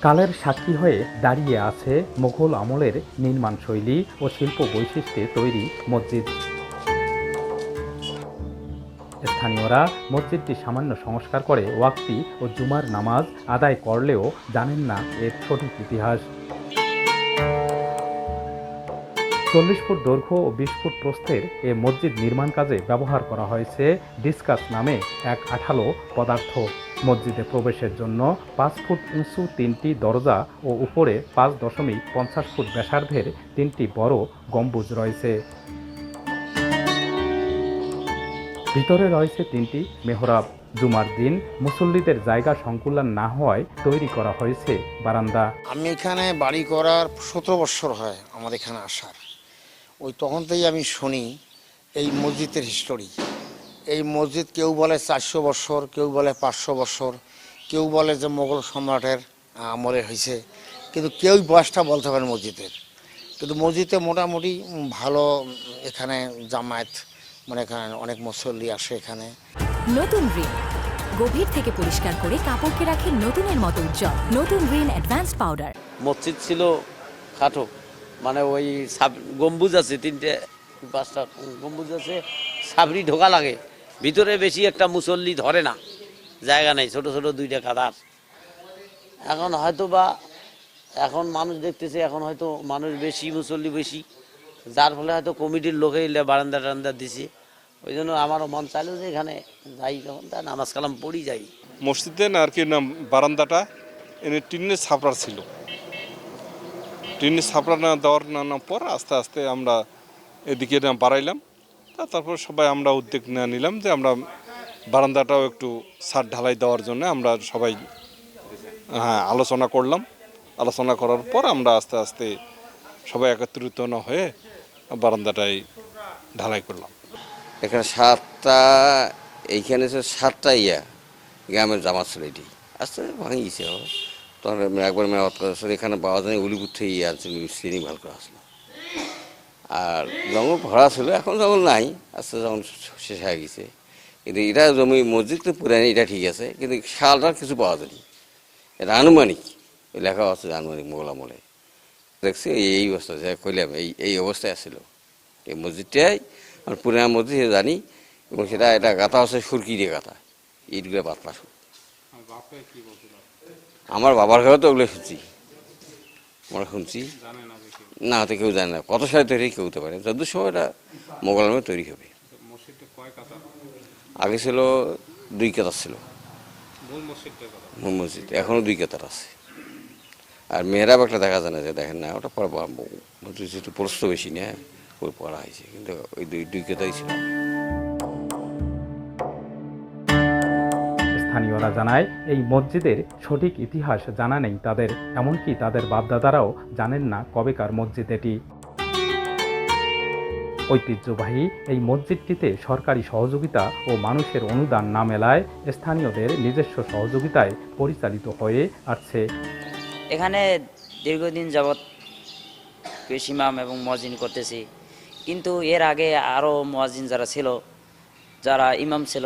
কালের সাক্ষী হয়ে দাঁড়িয়ে আছে মোগল আমলের নির্মাণ শৈলী ও শিল্প বৈশিষ্ট্যে তৈরি মসজিদ। স্থানীয়রা মসজিদটি সামান্য সংস্কার করে ওয়াক্তি ও জুমার নামাজ আদায় করলেও জানেন না এর সঠিক ইতিহাস। 40 ফুট দৈর্ঘ্য ও 20 ফুট প্রস্থের এ মসজিদ নির্মাণ কাজে ব্যবহার করা হয়েছে ডিসকাস নামে এক আঠালো পদার্থ। মসজিদে প্রবেশের জন্য 5 ফুট উঁচু 3টি দরজা ও উপরে 5.50 ফুট ব্যাসার্ধের 3টি বড় গম্বুজ রয়েছে। ভিতরে রয়েছে 3টি মেহরাব। জুমার দিন মুসল্লিদের জায়গা সংকুলান না হওয়ায় তৈরি করা হয়েছে বারান্দা। আমি এখানে বাড়ি করার 17 বছর হয় আমার এখানে আসার। ওই তখন থেকেই আমি শুনি এই মসজিদের হিস্টোরি। এই মসজিদ কেউ বলে 400 বছর, কেউ বলে 500 বছর, কেউ বলে যে মোগল সম্রাটের আমলে হয়েছে, কিন্তু কেউই বয়সটা বলতে পারে মসজিদের। কিন্তু মসজিদে মোটামুটি ভালো এখানে জামায়াত, মানে এখানে অনেক মুসল্লি আসে এখানে। নতুন রিন গভীর থেকে পরিষ্কার করে কাপড়কে রাখে নতুনের মতো উজ্জ্বল। নতুন রিন অ্যাডভান্স পাউডার। মসজিদ ছিল খাটো, মানে ওই গম্বুজ আছে 3-5টা গম্বুজ আছে, সাবরি ঢোকা লাগে ভিতরে, বেশি একটা মুসল্লি ধরে না, জায়গা নেই, ছোট ছোট 2টা কাতার। এখন হয়তো বা এখন মানুষ দেখতেছে, এখন হয়তো মানুষ বেশি, মুসল্লি বেশি, যার ফলে হয়তো কমিটির লোকে এলে বারান্দা টারান্দা দিছে। ওই জন্য আমারও মন চাইলো যে এখানে যাই, যখন তা নামাজ কালাম পড়ি যাই। মসজিদে আর কি না, বারান্দাটা এনে টিনের ছাপড়া ছিল। টিনের ছাপড়া না দেওয়ার পর আস্তে আস্তে আমরা এদিকে বাড়াইলাম। তারপর সবাই আমরা উদ্যোগ নিলাম যে আমরা বারান্দাটাও একটু ছাদ ঢালাই দেওয়ার জন্য আমরা সবাই আলোচনা করলাম। আলোচনা করার পর আমরা আস্তে আস্তে সবাই একত্রিত না হয়ে বারান্দাটাই ঢালাই করলাম। এখানে 7টা, এইখানে 7টা গ্রামের জামাত ছিল, এটি আস্তে ভাঙিয়েছে। তখন একবার মেরামত করেছিল। এখানে বাবা জানি উলিপুর থেকে আনছিল, মিস্ত্রি ভালো করে আসলো। আর জঙ্গল ভরা ছিল, এখন জঙ্গল নাই, আস্তে জঙ্গল শেষ হয়ে গেছে। কিন্তু এটা জমি মসজিদ তো পুরানি, এটা ঠিক আছে, কিন্তু শালটার কিছু পাওয়া যায়নি। এটা আনুমানিক লেখা আছে, আনুমানিক মোগল আমলে দেখছি। এই অবস্থা যা কইলাম, এই অবস্থায় আসছিল এই মসজিদটাই। আমার পুরানা মসজিদ জানি, এবং সেটা এটা গাঁথা আছে সুরকি দিয়ে গাঁথা, ইটগুলো পাতলা সুর। আমার বাবার ঘরে তো ওগুলো শুনছি, আমরা শুনছি না, তো কেউ জানে না কত সালে তৈরি, কেউ হতে পারে যত সময় এটা মোগল আমলে তৈরি হবে। আগে ছিল 2 কাতার ছিল মূল মসজিদ, এখনো 2 কাতার আছে। আর মেহরাব একটা দেখা যায় না, যে দেখেন না, ওটা একটু প্রস্ত বেশি না, ওই পড়া হয়েছে, কিন্তু ওই 2 কাতারই ছিল। স্থানীয়রা জানায় এই মসজিদের সঠিক ইতিহাস জানা নেই তাদের, এমনকি তাদের বাপদাদারাও জানেন না কবেকার মসজিদ এটি। ঐতিহ্যবাহী এই মসজিদটিতে সরকারি সহযোগিতা ও মানুষের অনুদান না মেলায় স্থানীয়দের নিজস্ব সহযোগিতায় পরিচালিত হয়ে আসছে। এখানে দীর্ঘদিন যাবৎ ইমাম এবং মুয়াজ্জিন করতেছি, কিন্তু এর আগে আরও মুয়াজ্জিন যারা ছিল, যারা ইমাম ছিল,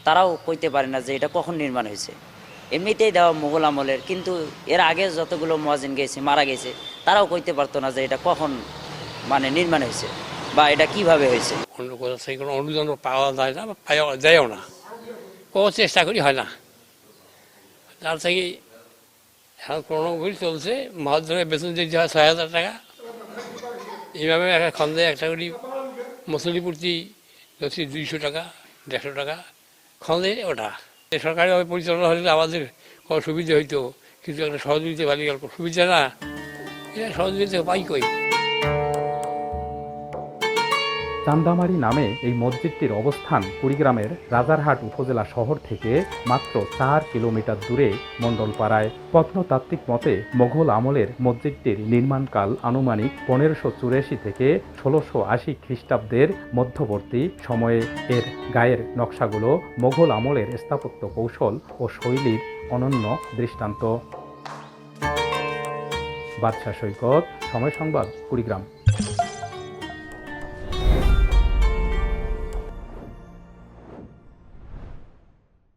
তারাও কইতে পারে না যে এটা কখন নির্মাণ হয়েছে। এমনিতেই দেওয়া মুঘল আমলের, কিন্তু এর আগে যতগুলো মুয়াজ্জিন গেছে, মারা গেছে, তারাও কইতে পারতো না যে এটা কখন মানে নির্মাণ হয়েছে বা এটা কিভাবে হয়েছে। অন্য কোথাও সেই কোনো অনুদান পাওয়া যায় না, বা পাওয়া যায়ও না, কোনো চেষ্টা করি হয় না। তার থেকে এখন ক্রমগুলি চলছে, মাছ ধরে বেতন দিতে হয় 6,000 টাকা। এইভাবে একটা খন্দে একটা করি মুসল্লি প্রতি 200 টাকা, 150 টাকা খন্দে ওটা। সরকারিভাবে পরিচালনা হলে আমাদের কোনো সুবিধা হইতো, কিন্তু একটা সহযোগিতা ভালো গেল, সুবিধা না, এটা সহযোগিতা পাই কই। চান্দামারি নামে এই মসজিদটির অবস্থান কুড়িগ্রামের রাজারহাট উপজেলা শহর থেকে মাত্র 4 কিলোমিটার দূরে মণ্ডলপাড়ায়। প্রত্নতাত্ত্বিক মতে মোগল আমলের মসজিদটির নির্মাণকাল আনুমানিক 1584 থেকে 1680 খ্রিস্টাব্দের মধ্যবর্তী সময়ে। এর গায়ের নকশাগুলো মোগল আমলের স্থাপত্য কৌশল ও শৈলীর অনন্য দৃষ্টান্ত। বাদশা সৈকত, সময় সংবাদ, কুড়িগ্রাম।